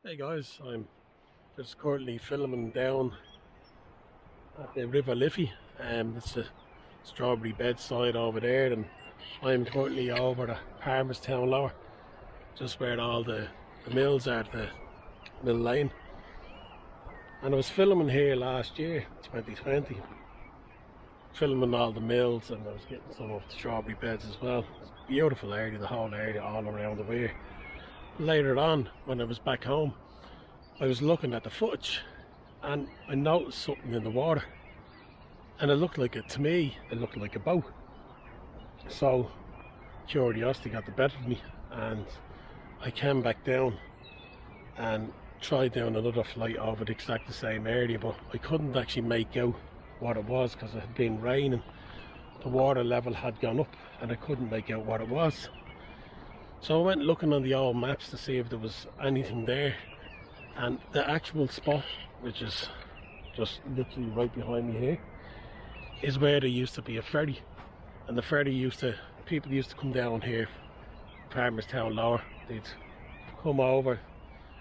Hey guys, I'm just currently filming down at the River Liffey. It's a strawberry bedside over there, and I'm currently over at Palmerstown Lower, just where all the mills are, the mill lane. And I was filming here last year, 2020, filming all the mills, and I was getting some of the strawberry beds as well. It's a beautiful area, the whole area all around the way. Later on, when I was back home, I was looking at the footage and I noticed something in the water, and it looked like to me, it looked like a boat. So curiosity got the better of me, and I came back down and tried down another flight over the exact same area, but I couldn't actually make out what it was because it had been raining. The water level had gone up and I couldn't make out what it was. So I went looking on the old maps to see if there was anything there. And the actual spot, which is just literally right behind me here, is where there used to be a ferry. And the ferry people used to come down here, Palmerstown Lower. They'd come over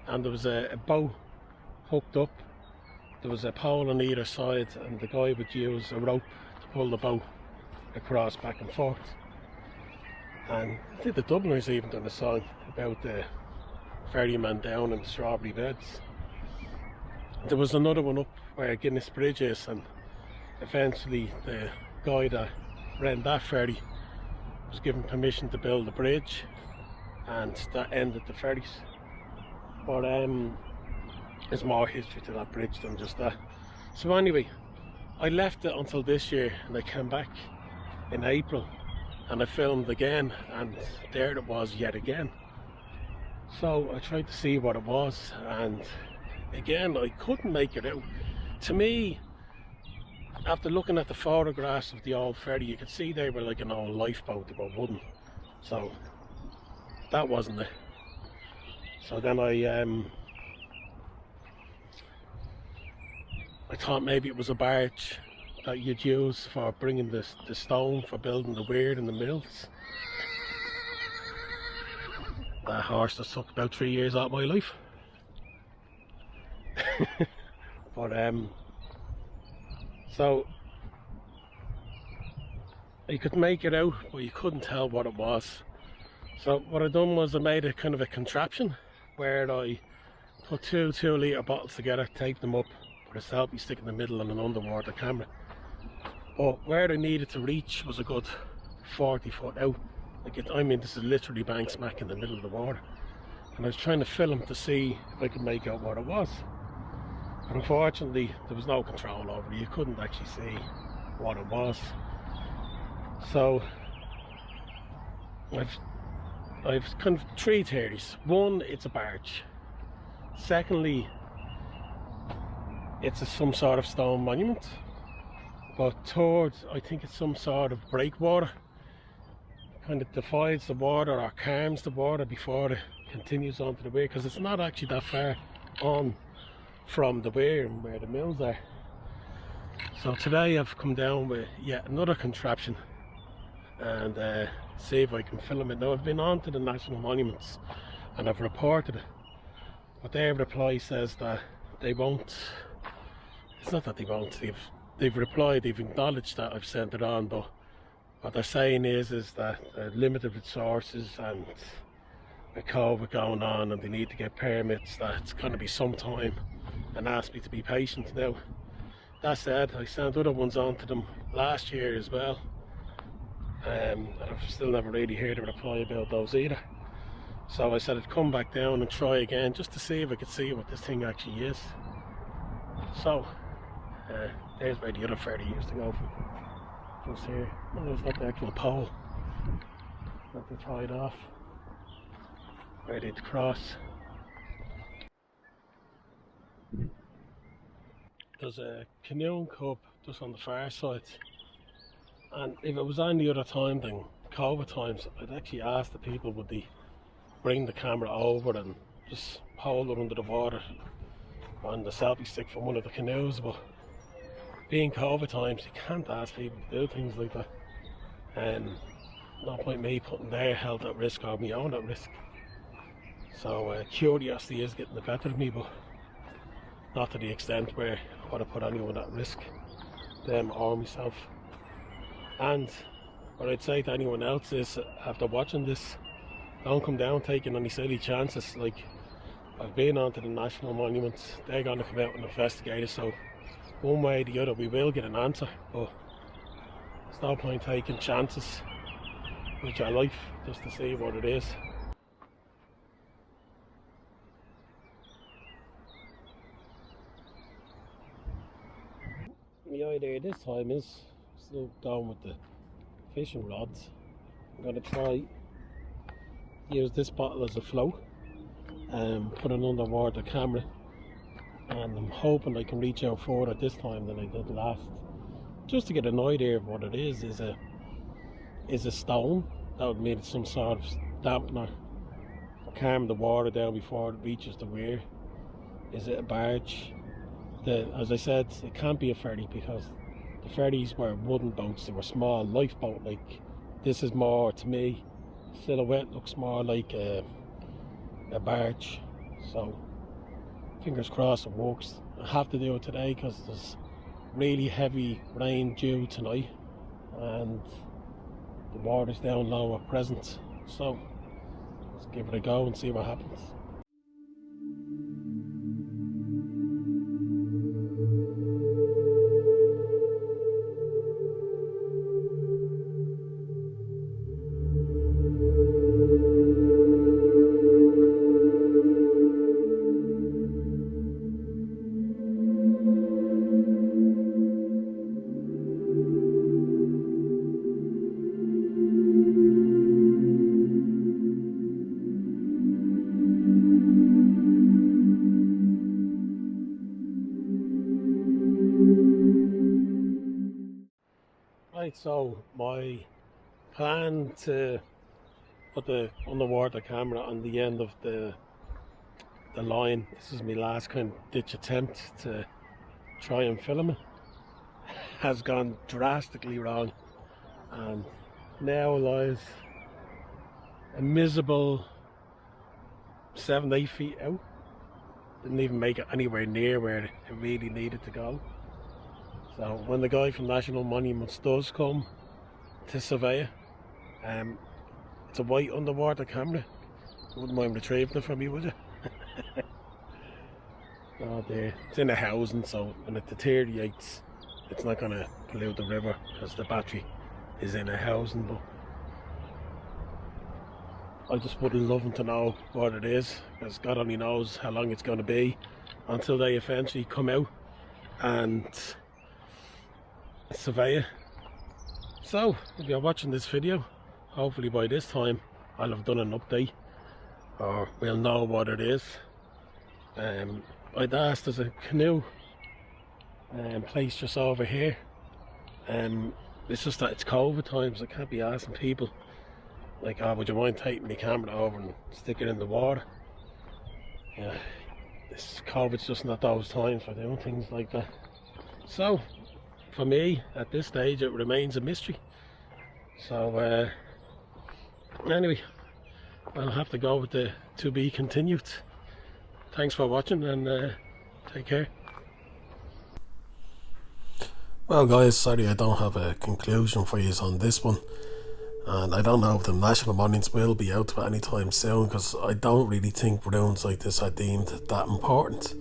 and there was a boat hooked up. There was a pole on either side, and the guy would use a rope to pull the boat across back and forth. And I think the Dubliners even done a song about the ferryman down in the strawberry beds. There was another one up where Guinness Bridge is, and eventually the guy that ran that ferry was given permission to build a bridge, and that ended the ferries. But there's more history to that bridge than just that. So anyway, I left it until this year, and I came back in April and I filmed again, and there it was yet again. So I tried to see what it was, and again I couldn't make it out. To me, after looking at the photographs of the old ferry, you could see they were like an old lifeboat, they were wooden. So that wasn't it. So then I thought maybe it was a barge that you'd use for bringing the stone for building the weir in the mills. That horse that took about 3 years out of my life. But so you could make it out, but you couldn't tell what it was. So what I done was I made a kind of a contraption where I put two 2-litre bottles together, taped them up, put a selfie stick in the middle and an underwater camera. But where I needed to reach was a good 40 foot out. I mean, this is literally bang smack in the middle of the water, and I was trying to film to see if I could make out what it was. But unfortunately, there was no control over it. You couldn't actually see what it was. So I've kind of three theories. One, it's a barge. Secondly, it's some sort of stone monument. But third, I think it's some sort of breakwater. Kind of divides the water or calms the water before it continues onto the weir, because it's not actually that far on from the weir and where the mills are. So today I've come down with yet another contraption and see if I can film it. Now I've been on to the National Monuments and I've reported it, but their reply says that they won't. It's not that they won't, they've replied, they've acknowledged that I've sent it on, but what they're saying is that they're limited resources, and with COVID going on and they need to get permits, that it's going to be some time, and asked me to be patient. Now that said, I sent other ones on to them last year as well, and I've still never really heard a reply about those either. So I said I'd come back down and try again just to see if I could see what this thing actually is. So there's where the other ferry used to go from. Just here. Oh, there's not the actual pole that they tied off where they'd cross. There's a canoeing club just on the far side, and if it was any other time than COVID times, I'd actually ask the people would they bring the camera over and just hold it under the water on the selfie stick from one of the canoes. But being COVID times, you can't ask people to do things like that, and no point me putting their health at risk or my own at risk. So curiosity is getting the better of me, but not to the extent where I want to put anyone at risk, them or myself. And what I'd say to anyone else is, after watching this, don't come down taking any silly chances. Like, I've been onto the national monuments, they're going to come out and investigate it, so one way or the other we will get an answer, but there's no point taking chances with your life just to see what it is. The idea this time is still going with the fishing rods. I'm going to try use this bottle as a float and put an underwater camera, and I'm hoping I can reach out further this time than I did last, just to get an idea of what it is. Is a stone, that would mean it's some sort of dampener for calming the water down before it reaches the weir. Is it a barge? As I said, it can't be a ferry because the ferries were wooden boats, they were small, lifeboat like. This is more, to me, silhouette looks more like a barge, so fingers crossed it works. I have to do it today because there's really heavy rain due tonight and the water's down low at present, so let's give it a go and see what happens. Right, so my plan to put the underwater camera on the end of the line, this is my last kind of ditch attempt to try and film it, has gone drastically wrong, and now lies a miserable 7-8 feet out. Didn't even make it anywhere near where it really needed to go. So when the guy from National Monuments does come to survey it, it's a white underwater camera. You wouldn't mind retrieving it from me, would you? Oh dear. It's in a housing, so when it deteriorates, it's not going to pollute the river because the battery is in a housing. But I just would love them to know what it is, because God only knows how long it's going to be until they eventually come out and survey it. So if you're watching this video, hopefully by this time I'll have done an update, or we'll know what it is. I'd asked, there's a canoe place just over here. It's just that it's COVID times, I can't be asking people like, oh, would you mind taking my camera over and stick it in the water? Yeah, this COVID's just not those times for doing things like that. So for me at this stage it remains a mystery. So anyway, I'll have to go with the to be continued. Thanks for watching, and take care. Well guys, sorry I don't have a conclusion for you on this one, and I don't know if the National Monuments will be out to it anytime soon, because I don't really think ruins like this are deemed that important.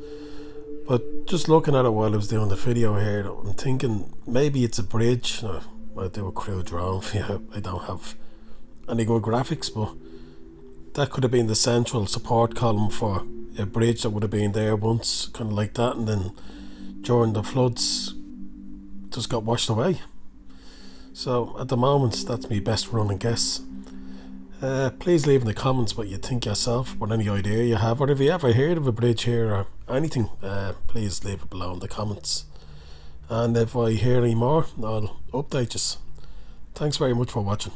But just looking at it while I was doing the video here, I'm thinking maybe it's a bridge. I'll do a crude drawing for you. I don't have any good graphics, but that could have been the central support column for a bridge that would have been there once, kind of like that, and then during the floods just got washed away. So at the moment that's my best running guess. Please leave in the comments what you think yourself, what any idea you have, or if you ever heard of a bridge here or anything, please leave it below in the comments, and if I hear any more I'll update you. Thanks very much for watching.